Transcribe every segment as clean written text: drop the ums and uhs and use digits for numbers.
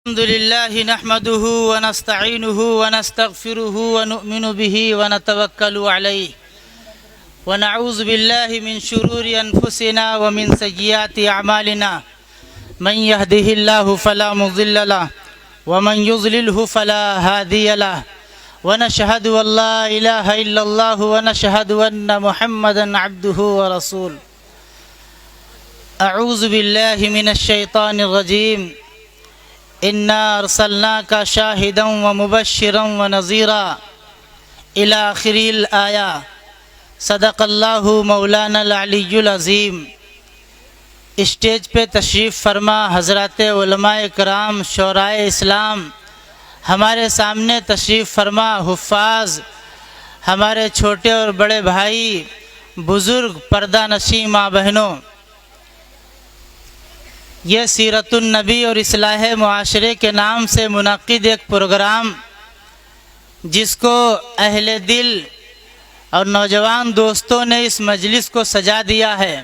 الحمد لله نحمده ونستعينه ونستغفره ونؤمن به ونتوكل عليه ونعوذ بالله من شرور أنفسنا ومن سيئات أعمالنا من يهده الله فلا مضل له ومن يضلله فلا هادي له ونشهد أن لا إله إلا الله ونشهد أن محمدا عبده ورسوله أعوذ بالله من الشيطان الرجيم إنا أرسلناك شاهدا ومبشرا ونذيرا إلى آخر الآية صدق اللہ مولانا العلی العظیم۔ اسٹیج پہ تشریف فرما حضرات علماء کرام، شورائے اسلام، ہمارے سامنے تشریف فرما حفاظ، ہمارے چھوٹے اور بڑے بھائی، بزرگ، پردہ نشین ماں بہنوں، یہ سیرت النبی اور اصلاح معاشرے کے نام سے منعقد ایک پروگرام جس کو اہل دل اور نوجوان دوستوں نے اس مجلس کو سجا دیا ہے،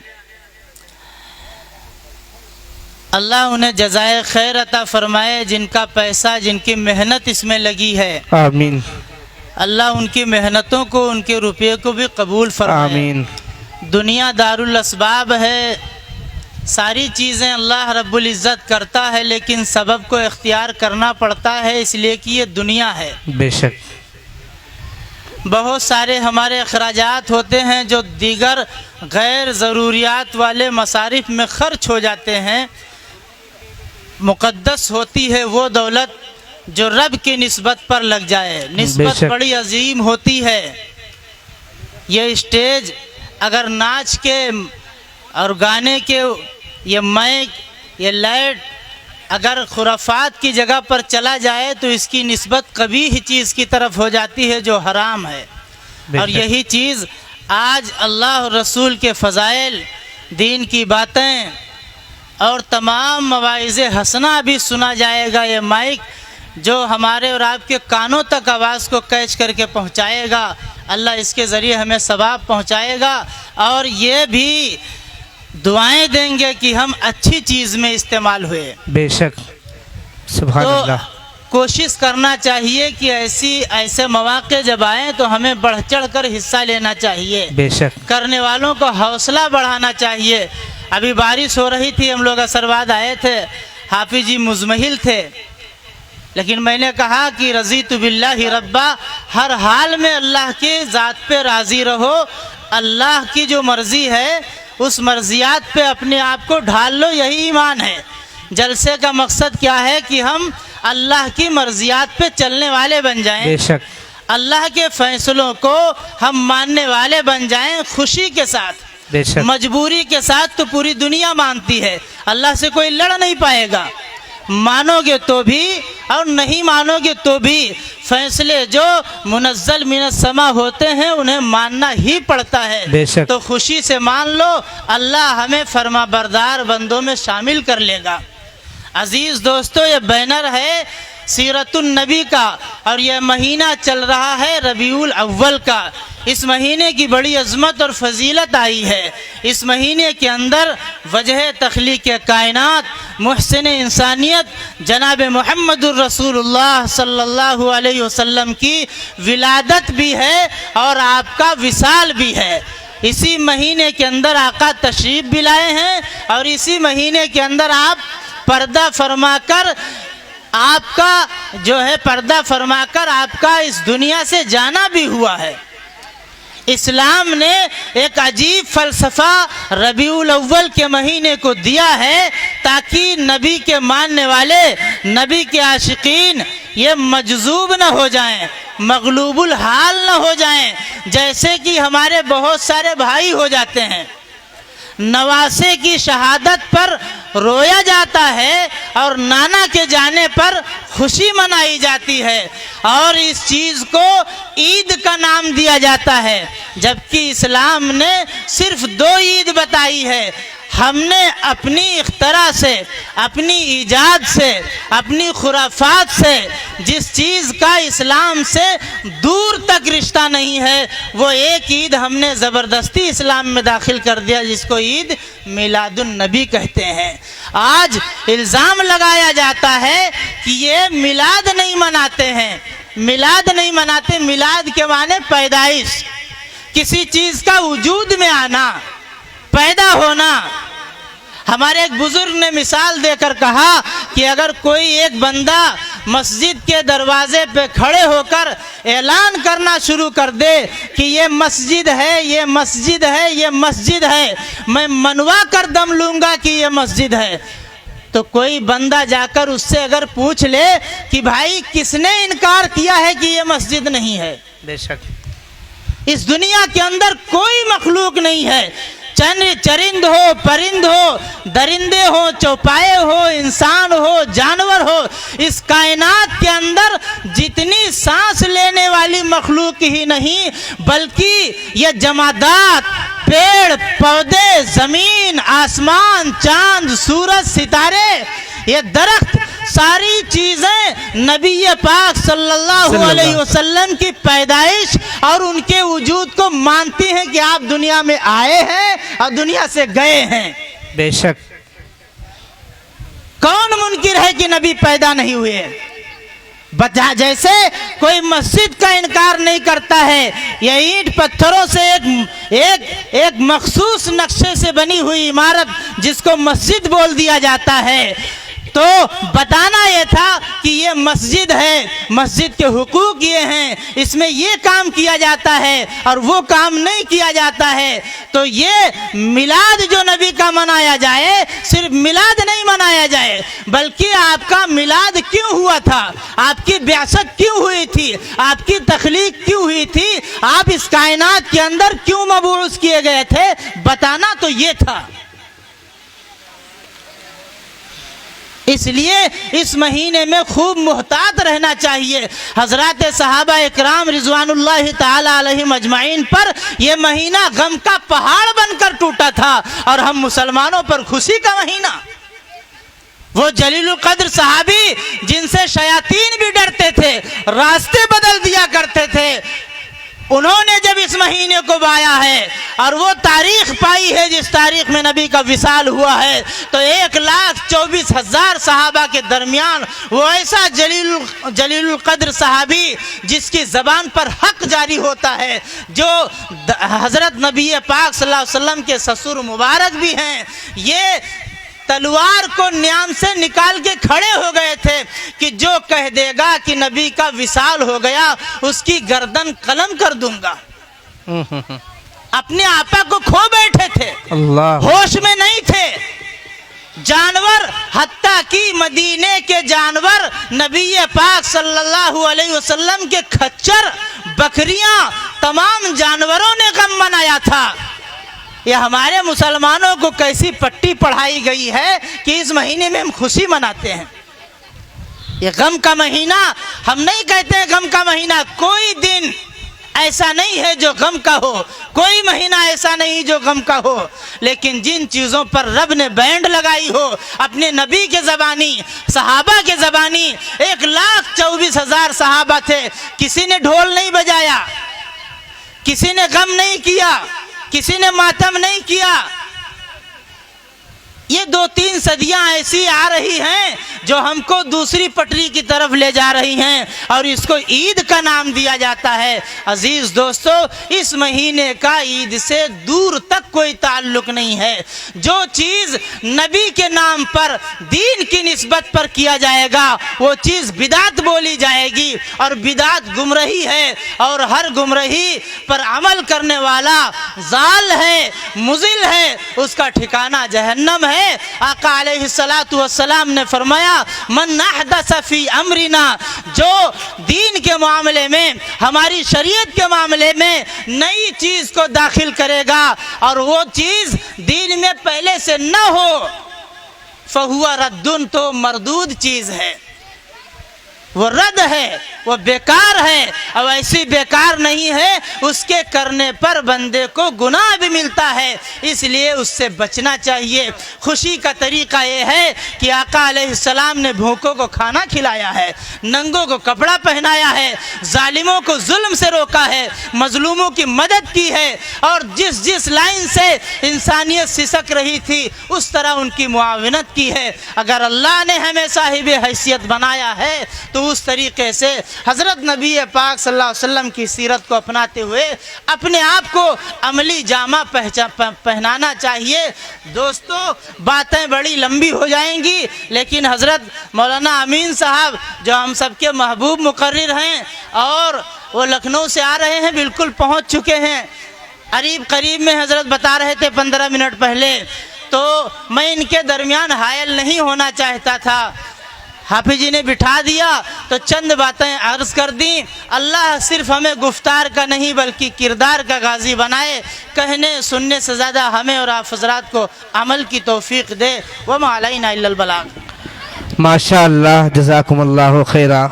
اللہ انہیں جزائے خیر عطا فرمائے، جن کا پیسہ، جن کی محنت اس میں لگی ہے، آمین۔ اللہ ان کی محنتوں کو، ان کے روپے کو بھی قبول فرمائے۔ آمین۔ دنیا دار الاسباب ہے، ساری چیزیں اللہ رب العزت کرتا ہے، لیکن سبب کو اختیار کرنا پڑتا ہے، اس لیے کہ یہ دنیا ہے۔ بے شک بہت سارے ہمارے اخراجات ہوتے ہیں جو دیگر غیر ضروریات والے مصارف میں خرچ ہو جاتے ہیں۔ مقدس ہوتی ہے وہ دولت جو رب کی نسبت پر لگ جائے، نسبت بڑی عظیم ہوتی ہے۔ یہ اسٹیج اگر ناچ کے اور گانے کے، یہ مائک، یہ لائٹ اگر خرافات کی جگہ پر چلا جائے تو اس کی نسبت قبیح چیز کی طرف ہو جاتی ہے جو حرام ہے۔ اور یہی چیز آج اللہ اور رسول کے فضائل، دین کی باتیں اور تمام مواعظ حسنہ بھی سنا جائے گا۔ یہ مائک جو ہمارے اور آپ کے کانوں تک آواز کو کیچ کر کے پہنچائے گا، اللہ اس کے ذریعے ہمیں ثواب پہنچائے گا، اور یہ بھی دعائیں دیں گے کہ ہم اچھی چیز میں استعمال ہوئے۔ بے شک سبحان تو اللہ۔ کوشش کرنا چاہیے کہ ایسے مواقع جب آئیں تو ہمیں بڑھ چڑھ کر حصہ لینا چاہیے، بے شک کرنے والوں کو حوصلہ بڑھانا چاہیے۔ ابھی بارش ہو رہی تھی، ہم لوگ عصرباد آئے تھے، حافظ جی مزمحل تھے، لیکن میں نے کہا کہ رضیت باللہ ربا، ہر حال میں اللہ کی ذات پہ راضی رہو، اللہ کی جو مرضی ہے اس مرضیات پہ اپنے آپ کو ڈھال لو، یہی ایمان ہے۔ جلسے کا مقصد کیا ہے کہ ہم اللہ کی مرضیات پہ چلنے والے بن جائیں، بے شک اللہ کے فیصلوں کو ہم ماننے والے بن جائیں، خوشی کے ساتھ۔ بے شک مجبوری کے ساتھ تو پوری دنیا مانتی ہے، اللہ سے کوئی لڑ نہیں پائے گا۔ مانو گے تو بھی اور نہیں مانو گے تو بھی فیصلے جو منزل من السما ہوتے ہیں انہیں ماننا ہی پڑتا ہے۔ بے شک تو خوشی سے مان لو، اللہ ہمیں فرما بردار بندوں میں شامل کر لے گا۔ عزیز دوستو، یہ بینر ہے سیرت النبی کا، اور یہ مہینہ چل رہا ہے ربیع الاول کا۔ اس مہینے کی بڑی عظمت اور فضیلت آئی ہے۔ اس مہینے کے اندر وجہ تخلیق کائنات، محسن انسانیت جناب محمد الرسول اللہ صلی اللہ علیہ وسلم کی ولادت بھی ہے اور آپ کا وصال بھی ہے۔ اسی مہینے کے اندر آقا تشریف بھی لائے ہیں، اور اسی مہینے کے اندر آپ پردہ فرما کر آپ کا اس دنیا سے جانا بھی ہوا ہے۔ اسلام نے ایک عجیب فلسفہ ربیع الاول کے مہینے کو دیا ہے تاکہ نبی کے ماننے والے، نبی کے عاشقین یہ مجذوب نہ ہو جائیں، مغلوب الحال نہ ہو جائیں، جیسے کہ ہمارے بہت سارے بھائی ہو جاتے ہیں۔ نواسے کی شہادت پر رویا جاتا ہے اور نانا کے جانے پر خوشی منائی جاتی ہے، اور اس چیز کو عید کا نام دیا جاتا ہے، جبکہ اسلام نے صرف 2 عید بتائی ہے۔ ہم نے اپنی اختراع سے، اپنی ایجاد سے، اپنی خرافات سے جس چیز کا اسلام سے دور تک رشتہ نہیں ہے، وہ ایک عید ہم نے زبردستی اسلام میں داخل کر دیا، جس کو عید میلاد النبی کہتے ہیں۔ آج الزام لگایا جاتا ہے کہ یہ میلاد نہیں مناتے ہیں، میلاد نہیں مناتے۔ میلاد کے معنی پیدائش، کسی چیز کا وجود میں آنا، پیدا ہونا۔ ہمارے ایک بزرگ نے مثال دے کر کہا کہ اگر کوئی ایک بندہ مسجد کے دروازے پہ کھڑے ہو کر اعلان کرنا شروع کر دے کہ یہ مسجد ہے، یہ مسجد ہے، یہ مسجد ہے، میں منوا کر دم لوں گا کہ یہ مسجد ہے، تو کوئی بندہ جا کر اس سے اگر پوچھ لے کہ بھائی کس نے انکار کیا ہے کہ یہ مسجد نہیں ہے؟ بے شک اس دنیا کے اندر کوئی مخلوق نہیں ہے، چرند ہو، پرند ہو، درندے ہو، چوپائے ہو، انسان ہو، جانور ہو، اس کائنات کے اندر جتنی سانس لینے والی مخلوق ہی نہیں بلکہ یہ جمادات، پیڑ پودے، زمین، آسمان، چاند، سورج، ستارے، یہ درخت، ساری چیزیں نبی پاک صلی اللہ علیہ وسلم کی پیدائش اور ان کے وجود کو مانتی ہیں کہ آپ دنیا میں آئے ہیں اور دنیا سے گئے ہیں۔ بے شک کون منکر ہے کہ نبی پیدا نہیں ہوئے؟ جیسے کوئی مسجد کا انکار نہیں کرتا ہے، یہ اینٹ پتھروں سے ایک مخصوص نقشے سے بنی ہوئی عمارت جس کو مسجد بول دیا جاتا ہے، تو بتانا یہ تھا کہ یہ مسجد ہے، مسجد کے حقوق یہ ہیں، اس میں یہ کام کیا جاتا ہے اور وہ کام نہیں کیا جاتا ہے۔ تو یہ میلاد جو نبی کا منایا جائے، صرف میلاد نہیں منایا جائے بلکہ آپ کا میلاد کیوں ہوا تھا، آپ کی بعثت کیوں ہوئی تھی، آپ کی تخلیق کیوں ہوئی تھی، آپ اس کائنات کے اندر کیوں مبعوث کیے گئے تھے، بتانا تو یہ تھا۔ اس لیے اس مہینے میں خوب محتاط رہنا چاہیے۔ حضرات صحابہ اکرام رضوان اللہ تعالی علیہم اجمعین پر یہ مہینہ غم کا پہاڑ بن کر ٹوٹا تھا، اور ہم مسلمانوں پر خوشی کا مہینہ۔ وہ جلیل القدر صحابی جن سے شیاطین بھی ڈرتے تھے، راستے بدل دیا کرتے تھے، انہوں نے جب اس مہینے کو بایا ہے اور وہ تاریخ پائی ہے جس تاریخ میں نبی کا وصال ہوا ہے، تو 1,24,000 صحابہ کے درمیان وہ ایسا جلیل القدر صحابی جس کی زبان پر حق جاری ہوتا ہے، جو حضرت نبی پاک صلی اللہ علیہ وسلم کے سسر مبارک بھی ہیں، یہ تلوار کو نیام سے نکال کے کھڑے ہو گئے تھے کہ جو کہہ دے گا کہ نبی کا وصال ہو گیا اس کی گردن قلم کر دوں گا۔ اپنے آپا کو کھو بیٹھے تھے، اللہ ہوش میں نہیں تھے۔ جانور، حتیٰ کہ مدینے کے جانور، نبی پاک صلی اللہ علیہ وسلم کے کھچر، بکریاں، تمام جانوروں نے غم منایا تھا۔ یہ ہمارے مسلمانوں کو کیسی پٹی پڑھائی گئی ہے کہ اس مہینے میں ہم خوشی مناتے ہیں۔ یہ غم کا مہینہ، ہم نہیں کہتے ہیں غم کا مہینہ، کوئی دن ایسا نہیں ہے جو غم کا ہو، کوئی مہینہ ایسا نہیں جو غم کا ہو، لیکن جن چیزوں پر رب نے بینڈ لگائی ہو اپنے نبی کے زبانی، صحابہ کے زبانی، 1,24,000 صحابہ تھے، کسی نے ڈھول نہیں بجایا، کسی نے غم نہیں کیا، کسی نے ماتم نہیں کیا۔ یہ 2-3 صدیاں ایسی آ رہی ہیں جو ہم کو دوسری پٹری کی طرف لے جا رہی ہیں اور اس کو عید کا نام دیا جاتا ہے۔ عزیز دوستو، اس مہینے کا عید سے دور تک کوئی تعلق نہیں ہے۔ جو چیز نبی کے نام پر، دین کی نسبت پر کیا جائے گا وہ چیز بدعت بولی جائے گی، اور بدعت گمراہی ہے، اور ہر گمراہی پر عمل کرنے والا ضال ہے، مضل ہے، اس کا ٹھکانہ جہنم ہے۔ آقا علیہ السلام نے فرمایا، من احدث فی امرنا، جو دین کے معاملے میں، ہماری شریعت کے معاملے میں نئی چیز کو داخل کرے گا اور وہ چیز دین میں پہلے سے نہ ہو، فہو رد، تو مردود چیز ہے۔ وہ رد ہے، وہ بیکار ہے، اور ایسی بیکار نہیں ہے اس کے کرنے پر بندے کو گناہ بھی ملتا ہے، اس لیے اس سے بچنا چاہیے۔ خوشی کا طریقہ یہ ہے کہ آقا علیہ السلام نے بھوکوں کو کھانا کھلایا ہے، ننگوں کو کپڑا پہنایا ہے، ظالموں کو ظلم سے روکا ہے، مظلوموں کی مدد کی ہے، اور جس جس لائن سے انسانیت سسک رہی تھی اس طرح ان کی معاونت کی ہے۔ اگر اللہ نے ہمیں صاحب حیثیت بنایا ہے تو اس طریقے سے حضرت نبی پاک صلی اللہ علیہ وسلم کی سیرت کو اپناتے ہوئے اپنے آپ کو عملی جامہ پہنانا چاہیے۔ دوستو، باتیں بڑی لمبی ہو جائیں گی، لیکن حضرت مولانا امین صاحب جو ہم سب کے محبوب مقرر ہیں اور وہ لکھنؤ سے آ رہے ہیں، بالکل پہنچ چکے ہیں، قریب میں حضرت بتا رہے تھے 15 منٹ پہلے، تو میں ان کے درمیان حائل نہیں ہونا چاہتا تھا، حافظ جی نے بٹھا دیا تو چند باتیں عرض کر دیں۔ اللہ صرف ہمیں گفتار کا نہیں بلکہ کردار کا غازی بنائے، کہنے سننے سے زیادہ ہمیں اور آپ حضرات کو عمل کی توفیق دے۔ وما علینا الا البلاغ۔ ماشاء اللہ، جزاکم اللہ خیرہ۔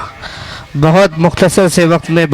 بہت مختصر سے وقت میں